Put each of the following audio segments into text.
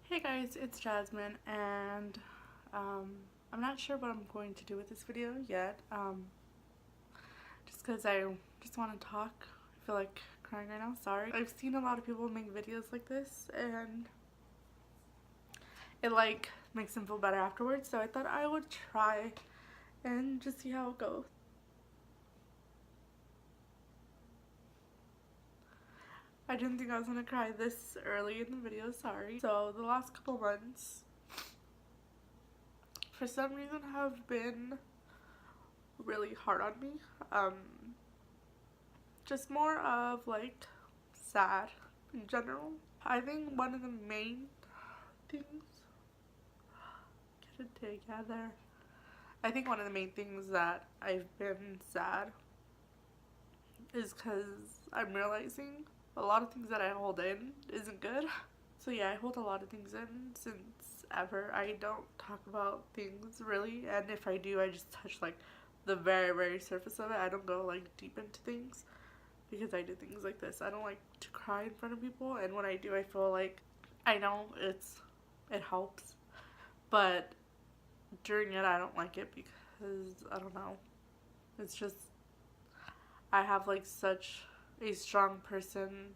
Hey guys, it's Jasmine, and I'm not sure what I'm going to do with this video yet, just because I just want to talk. I feel like crying right now, sorry. I've seen a lot of people make videos like this, and it like makes them feel better afterwards, so I thought I would try and just see how it goes. I didn't think I was going to cry this early in the video, sorry. So the last couple months, for some reason, have been really hard on me. Just more of like sad in general. I think one of the main things, get it together. I think one of the main things that I've been sad is because I'm realizing a lot of things that I hold in isn't good. So yeah, I hold a lot of things in since ever. I don't talk about things really, and if I do, I just touch like the very surface of it. I don't go like deep into things because I do things like this. I don't like to cry in front of people, and when I do, I feel like I know it helps, but during it I don't like it because I don't know. It's just I have like such a strong persona,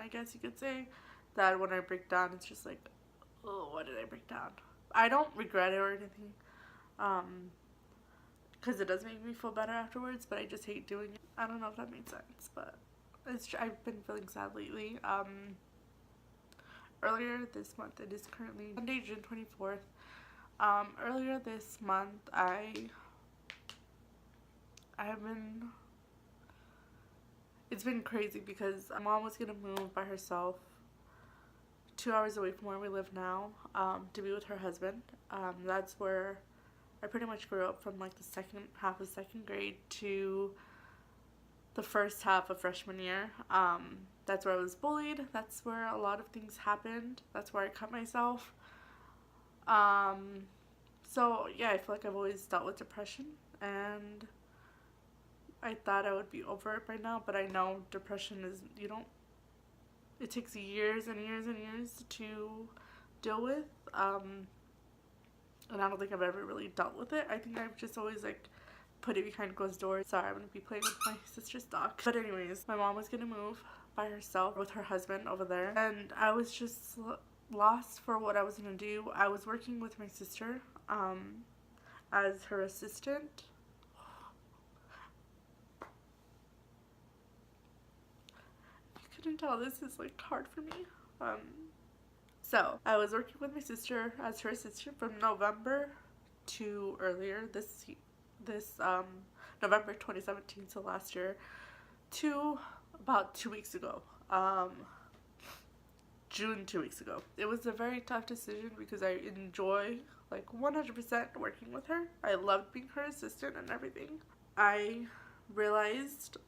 I guess you could say, that when I break down, it's just like, oh, why did I break down? I don't regret it or anything, because it does make me feel better afterwards, but I just hate doing it. I don't know if that made sense, but I've been feeling sad lately. Earlier this month, it is currently Monday, June 24th. Earlier this month, it's been crazy because my mom was gonna move by herself 2 hours away from where we live now, to be with her husband. That's where I pretty much grew up from like the second half of second grade to the first half of freshman year. That's where I was bullied. That's where a lot of things happened. That's where I cut myself. So yeah, I feel like I've always dealt with depression, and I thought I would be over it by now, but I know depression is, it takes years and years and years to deal with. And I don't think I've ever really dealt with it. I think I've just always like put it behind closed doors. Sorry, I'm gonna be playing with my sister's dog. But anyways, my mom was gonna move by herself with her husband over there, and I was just lost for what I was gonna do. I was working with my sister as her assistant. If you couldn't tell, this is like hard for me. So I was working with my sister as her assistant from November to earlier this November 2017, so last year, to about 2 weeks ago. June 2 weeks ago. It was a very tough decision because I enjoy like 100% working with her. I loved being her assistant and everything. I realized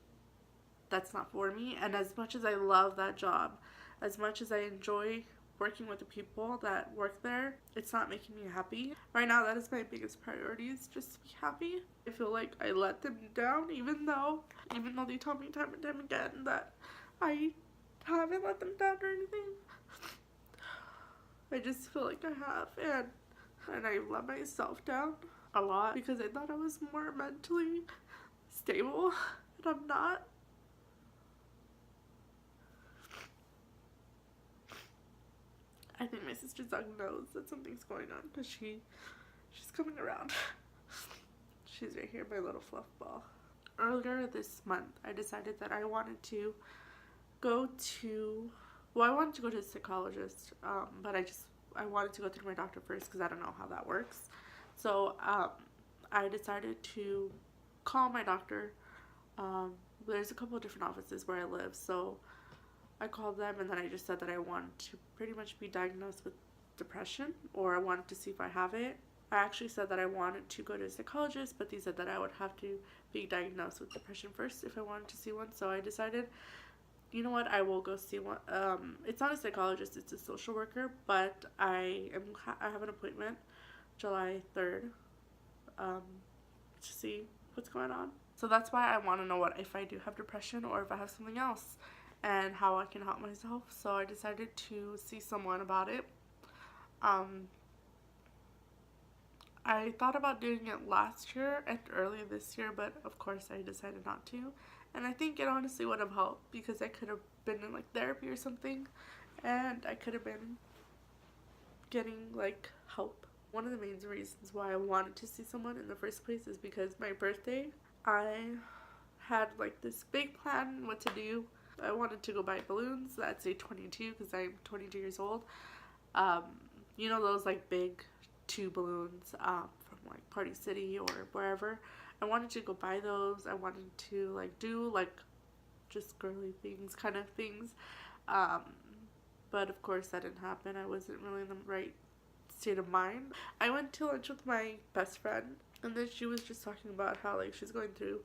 that's not for me, and as much as I love that job, as much as I enjoy working with the people that work there, it's not making me happy. Right now, that is my biggest priority, is just to be happy. I feel like I let them down, even though they told me time and time again that I haven't let them down or anything. I just feel like I have, and I let myself down a lot because I thought I was more mentally stable, and I'm not. I think my sister's dog knows that something's going on because she's coming around. She's right here, my little fluff ball. Earlier this month, I decided that I wanted to go to, I wanted to go to a psychologist, but I wanted to go through my doctor first because I don't know how that works. So I decided to call my doctor. There's a couple of different offices where I live, so I called them, and then I just said that I wanted to pretty much be diagnosed with depression, or I wanted to see if I have it. I actually said that I wanted to go to a psychologist, but they said that I would have to be diagnosed with depression first if I wanted to see one. So I decided, you know what, I will go see one. It's not a psychologist, it's a social worker, but I have an appointment July 3rd to see what's going on. So that's why I want to know if I do have depression or if I have something else. and how I can help myself. So I decided to see someone about it. Um, I thought about doing it last year and early this year, but of course I decided not to. And I think it honestly would have helped because I could have been in like therapy or something, and I could have been getting like help. One of the main reasons why I wanted to see someone in the first place is because my birthday, I had like this big plan what to do. I wanted to go buy balloons that say 22 because I'm 22 years old. Um, you know those like big two balloons from like Party City or wherever. I wanted to go buy those. I wanted to like do like just girly things kind of things. Um, but of course that didn't happen. I wasn't really in the right state of mind. I went to lunch with my best friend, and then she was just talking about how like she's going through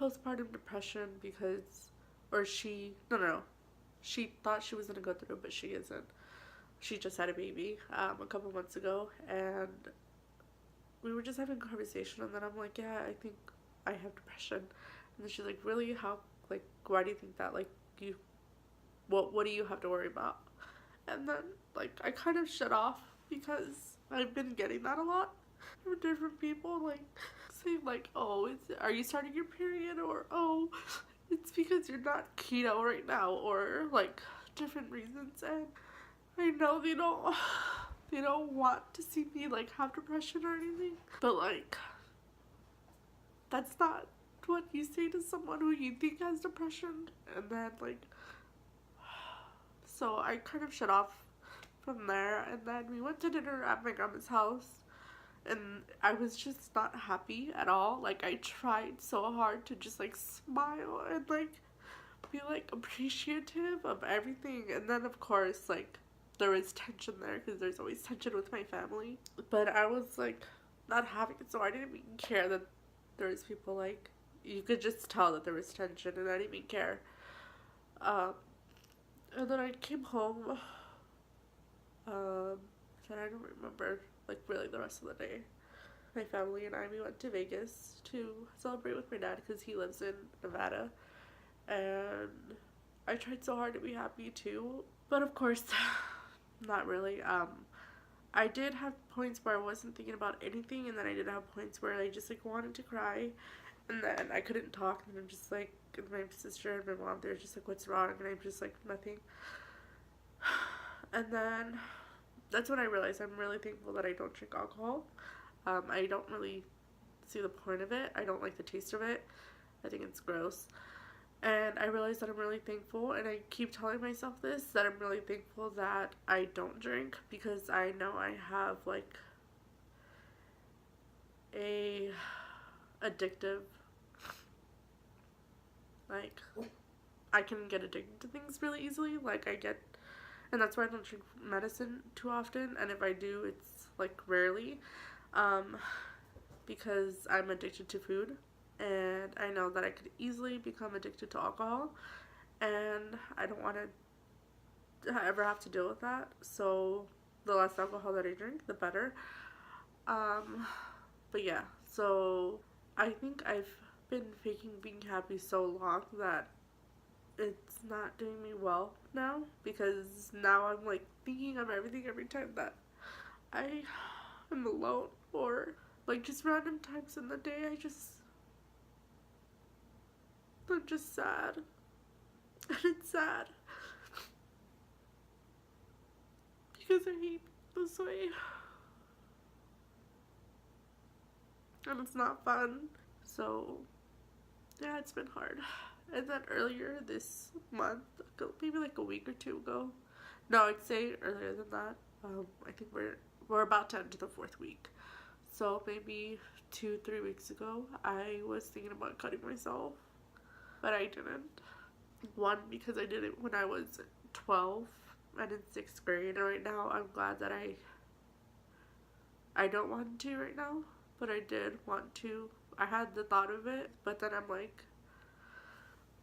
postpartum depression because, or she, no, she thought she was gonna go through it, but she isn't. She just had a baby a couple months ago, and we were just having a conversation, and then I'm like, yeah, I think I have depression. And then she's like, really? How, like, why do you think that? Like, you, what do you have to worry about? And then, like, I kind of shut off because I've been getting that a lot from different people, like, saying, like, oh, are you starting your period? Or, oh, it's because you're not keto right now, or, like, different reasons. And I know they don't want to see me like have depression or anything, but like that's not what you say to someone who you think has depression. And then like, so I kind of shut off from there, and then we went to dinner at my grandma's house, and I was just not happy at all. Like I tried so hard to just like smile and like be like appreciative of everything, and then of course like there was tension there because there's always tension with my family, but I was like not having it, so I didn't even care that there was people. Like you could just tell that there was tension, and I didn't even care. And then I came home, and I don't remember like really the rest of the day. My family and we went to Vegas to celebrate with my dad because he lives in Nevada, and I tried so hard to be happy too, but of course not really. I did have points where I wasn't thinking about anything, and then I did have points where I just like wanted to cry, and then I couldn't talk, and I'm just like, and my sister and my mom, they're just like, what's wrong? And I'm just like, nothing. And then that's when I realized I'm really thankful that I don't drink alcohol. I don't really see the point of it. I don't like the taste of it. I think it's gross. And I realized that I'm really thankful, and I keep telling myself this, that I'm really thankful that I don't drink, because I know I have like a addictive, like I can get addicted to things really easily. Like and that's why I don't drink medicine too often, and if I do, it's like rarely, because I'm addicted to food. And I know that I could easily become addicted to alcohol, and I don't want to ever have to deal with that. So the less alcohol that I drink, the better. But yeah, so I think I've been faking being happy so long that it's not doing me well now, because now I'm like thinking of everything every time that I am alone, or like just random times in the day. I'm just sad. And it's sad because I hate this way. And it's not fun. So, yeah, it's been hard. And then earlier this month, maybe like a week or two ago, no, I'd say earlier than that, I think we're about to enter the 4th week. So maybe 2-3 weeks ago, I was thinking about cutting myself, but I didn't. One, because I did it when I was 12 and in 6th grade, and right now I'm glad that I don't want to right now, but I did want to. I had the thought of it, but then I'm like,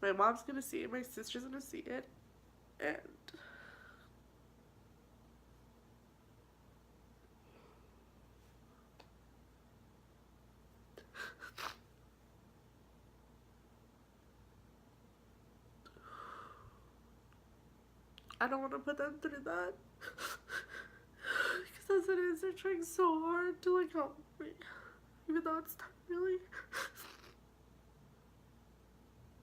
my mom's gonna see it, my sister's gonna see it, and I don't want to put them through that. Because as it is, they're trying so hard to like help me. Even though it's not really.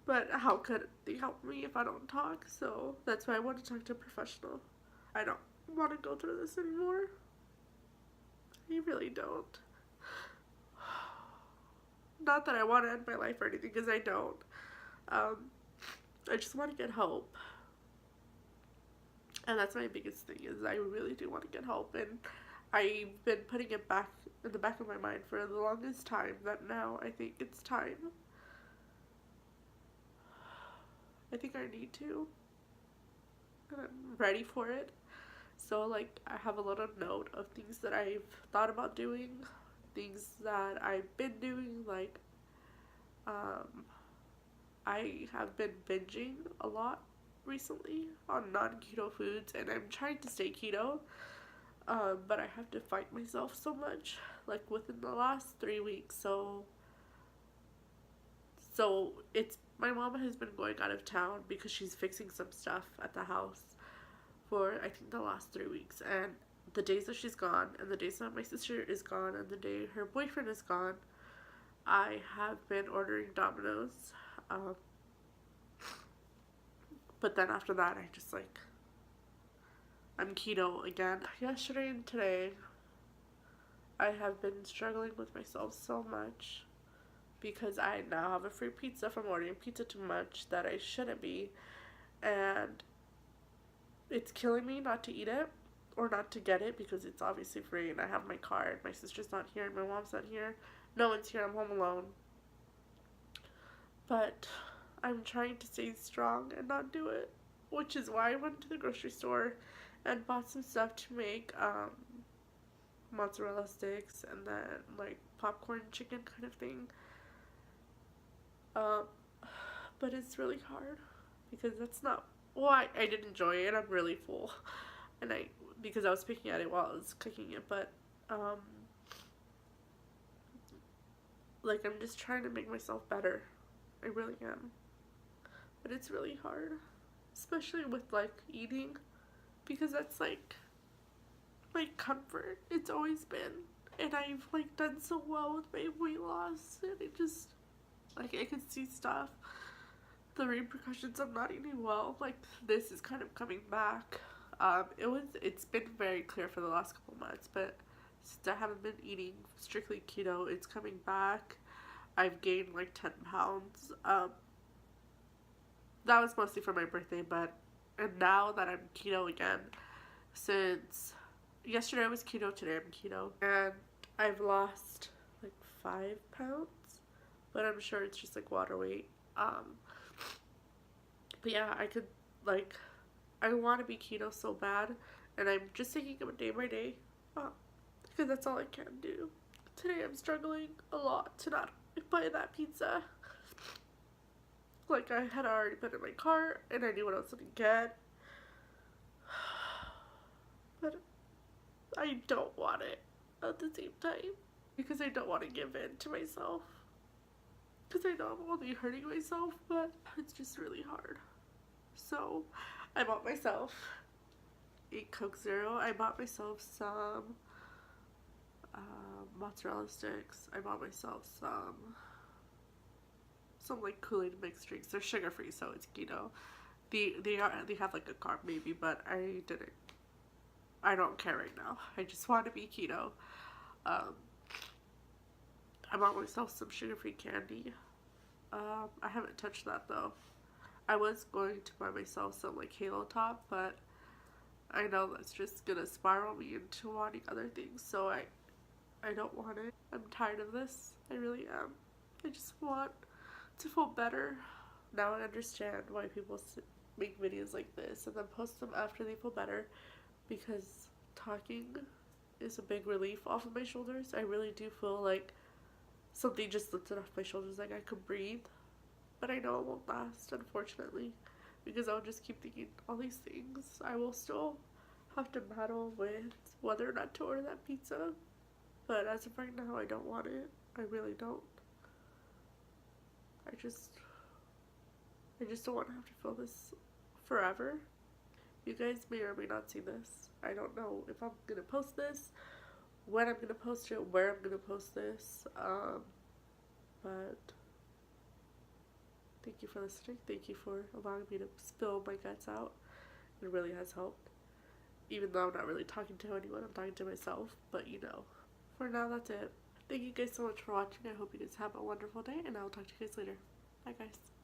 But how could they help me if I don't talk? So that's why I want to talk to a professional. I don't want to go through this anymore. I really don't. Not that I want to end my life or anything, because I don't. I just want to get help. And that's my biggest thing, is I really do want to get help. And I've been putting it back in the back of my mind for the longest time that now I think it's time. I think I need to. And I'm ready for it. So like I have a little note of things that I've thought about doing, things that I've been doing, like I have been binging a lot recently on non-keto foods, and I'm trying to stay keto, but I have to fight myself so much, like within the last 3 weeks. So it's, my mom has been going out of town because she's fixing some stuff at the house for I think the last 3 weeks, and the days that she's gone, and the days that my sister is gone, and the day her boyfriend is gone, I have been ordering Domino's. But then after that, I just like, I'm keto again. Yesterday and today, I have been struggling with myself so much because I now have a free pizza from ordering pizza too much that I shouldn't be, and it's killing me not to eat it or not to get it because it's obviously free and I have my card. My sister's not here, my mom's not here, no one's here, I'm home alone. But I'm trying to stay strong and not do it, which is why I went to the grocery store and bought some stuff to make mozzarella sticks and then like popcorn chicken kind of thing. But it's really hard because that's not, well, I did enjoy it. I'm really full, and because I was picking at it while I was cooking it, but like I'm just trying to make myself better. I really am. But it's really hard, especially with like eating, because that's like my comfort. It's always been, and I've like done so well with my weight loss, and it just, like, I can see stuff, the repercussions of not eating well. Like, this is kind of coming back. It's been very clear for the last couple months, but since I haven't been eating strictly keto, it's coming back. I've gained like 10 pounds. That was mostly for my birthday, and now that I'm keto again, since yesterday I was keto, today I'm keto, and I've lost like 5 pounds, but I'm sure it's just like water weight. But yeah, I want to be keto so bad, and I'm just taking it day by day, because that's all I can do. Today I'm struggling a lot to not buy that pizza. Like, I had already put it in my cart, and I knew what I was going to get. But I don't want it at the same time, because I don't want to give in to myself. Because I know I'm only hurting myself, but it's just really hard. So, I bought myself a Coke Zero. I bought myself some mozzarella sticks. I bought myself some like Kool-Aid mixed drinks. They're sugar free, so it's keto. They have like a carb maybe, but I don't care right now. I just want to be keto. I bought myself some sugar-free candy. I haven't touched that though. I was going to buy myself some like Halo Top, but I know that's just gonna spiral me into wanting other things, so I don't want it. I'm tired of this. I really am. I just want to feel better. Now I understand why people make videos like this and then post them after they feel better, because talking is a big relief off of my shoulders. I really do feel like something just lifted off my shoulders, like I could breathe. But I know it won't last, unfortunately, because I'll just keep thinking all these things. I will still have to battle with whether or not to order that pizza, but as of right now, I don't want it. I really don't. I just don't want to have to feel this forever. You guys may or may not see this. I don't know if I'm gonna post this, when I'm gonna post it, where I'm gonna post this. But thank you for listening. Thank you for allowing me to spill my guts out. It really has helped. Even though I'm not really talking to anyone, I'm talking to myself. But you know, for now, that's it. Thank you guys so much for watching. I hope you guys have a wonderful day, and I will talk to you guys later. Bye, guys.